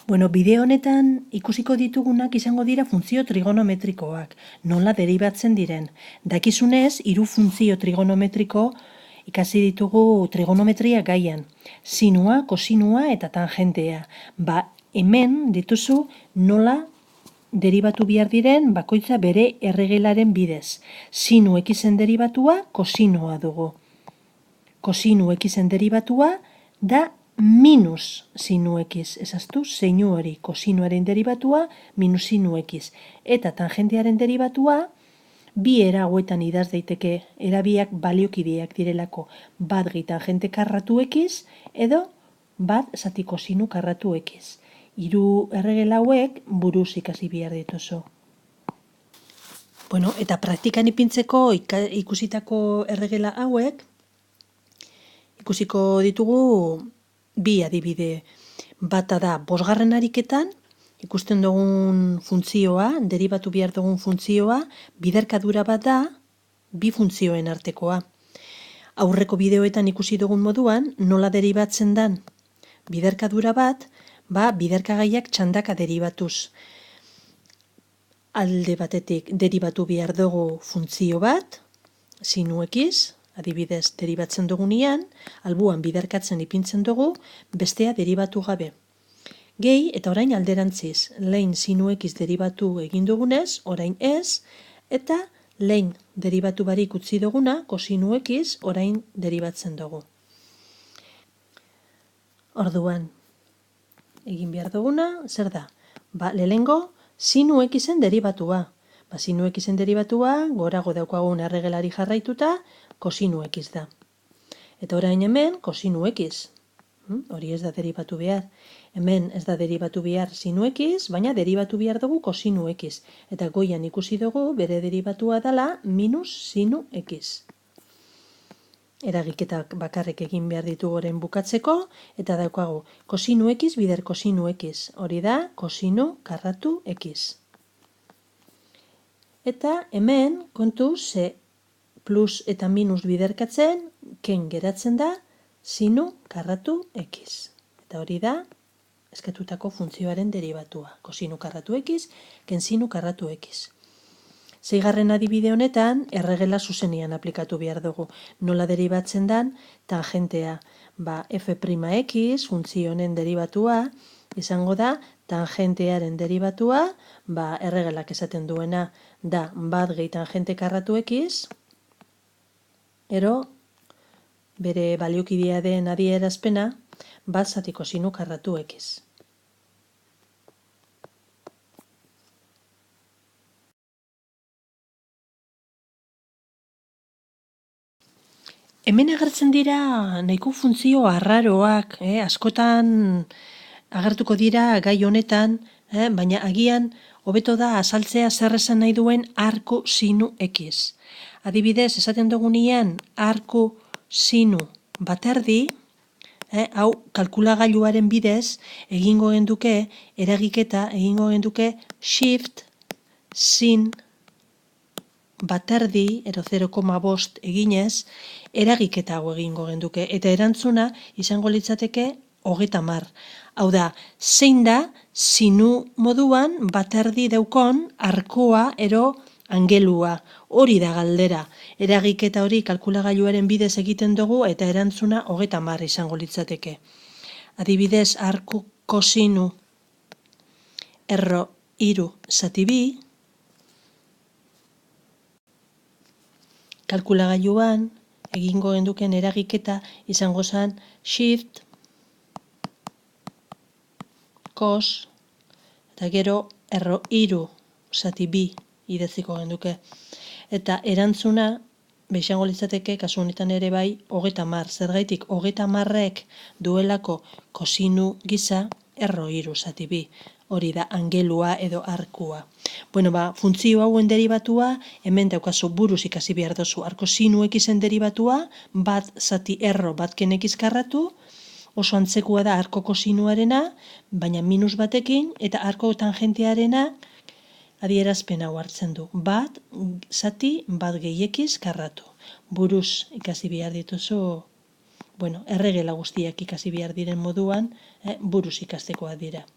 Bueno, bideo honetan ikusiko ditugunak izango dira funtzio trigonometrikoak, nola deribatzen diren. Dakizunez, 3 funtzio trigonometriko ikasi ditugu trigonometria gaian. Sinua, kosinua eta tangentea. Hemen dituzu nola deribatu behar diren bakoitza bere erregelaren bidez. Sinu ekizen deribatua kosinoa dugu. Kosinu ekizen deribatua da minus sinu ekiz, ezaztu, zeinu hori, kosinuaren deribatua, minus sinu ekiz. Eta tangentearen deribatua, bi era hauetan idaz daiteke, erabiak baliokideak direlako, bat gehi tangente karratu ekiz, edo bat zati kosinu karratu ekiz. 3 erregel hauek buruz ikasi behar dituzu. Bueno, eta praktikan ipintzeko ikusitako erregela hauek, ikusiko ditugu 2 adibide. Bata da, 5. ariketan, ikusten dugun funtzioa, deribatu behar dugun funtzioa, biderkadura bat da, 2 funtzioen artekoa. Aurreko bideoetan ikusi dugun moduan, nola deribatzen dan biderkadura bat, biderkagaiak txandaka deribatuz. Alde batetik deribatu behar dugu funtzio bat, sinu ekiz, adibidez deribatzen dugunean, albuan biderkatzen ipintzen dugu, bestea deribatu gabe. Gehi eta orain alderantziz, lehen sinu ekiz deribatu egin dugunez, orain ez, eta lehen deribatu barik utzi duguna, kosinu ekiz, orain deribatzen dugu. Orduan, egin behar duguna, zer da? Lehenengo, sinu ekizen deribatua. Sinu ekizen deribatua, gorago daukagun erregelari jarraituta, kosinu ekiz da. Eta orain hemen, kosinu ekiz. Hori ez da deribatu behar. Hemen ez da deribatu behar sinu ekiz, baina deribatu behar dugu kosinu ekiz. Eta goian ikusi dugu bere deribatua dela minus sinu ekiz. Eragiketak bakarrik egin behar ditugu orain bukatzeko, eta daukagu kosinu ekiz bider kosinu ekiz. Hori da kosinu karratu ekiz. Eta hemen, kontu, ze plus eta minus biderkatzen, ken geratzen da, sinu karratu ekiz. Eta hori da, eskatutako funtzioaren deribatua. Kosinu karratu ekiz, ken sinu karratu ekiz. 6. adibide honetan, erregela zuzenian aplikatu behar dugu. Nola deribatzen dan, tangentea. F'(x), funtzio honen deribatua, izango da, tangentearen deribatua, erregelak esaten duena, da bat gehi tangente karratu ekiz, ero, bere baliokidea den adierazpena, bat zati kosinu karratu ekiz. Hemen agertzen dira nahiko funtzio arraroak, askotan agertuko dira gai honetan, baina agian hobeto da azaltzea zer esan nahi duen arku sinu ekiz. Adibidez, esaten dugunean arku sinu baterdi, hau kalkulagailuaren bidez egingo genduke eragiketa, egingo genduke shift sin baterdi, ero 0,5 eginez, eragiketa hau egingo genduke. Eta erantzuna izango litzateke 30. Hau da, zein da sinu moduan baterdi daukon arkoa ero angelua. Hori da galdera. Eragiketa hori kalkulagailuaren bidez egiten dugu eta erantzuna 30 izango litzateke. Adibidez, arku kosinu erro 3 zati 2, kalkulagailuan egingo genduken eragiketa izango zen shift cos eta gero erro 3 zati 2 idaziko genduke. Eta erantzuna izango litzateke kasu honetan ere bai 30. Zergaitik 30ek duelako kosinu gisa erro 3 zati 2. Hori da angelua edo arkua. Bueno, funtzio hauen deribatua, hemen daukazu buruz ikasi behar dozu. Arko sinu ekizen deribatua, bat zati erro bat ken ekiz karratu, oso antzekua da arko kosinuarena, baina minus batekin, eta arko tangentearena adierazpen hau hartzen du. Bat zati bat gehi ekiz karratu. Buruz ikasi behar dituzu, erregela guztiak ikasi behar diren moduan, buruz ikastekoa dira.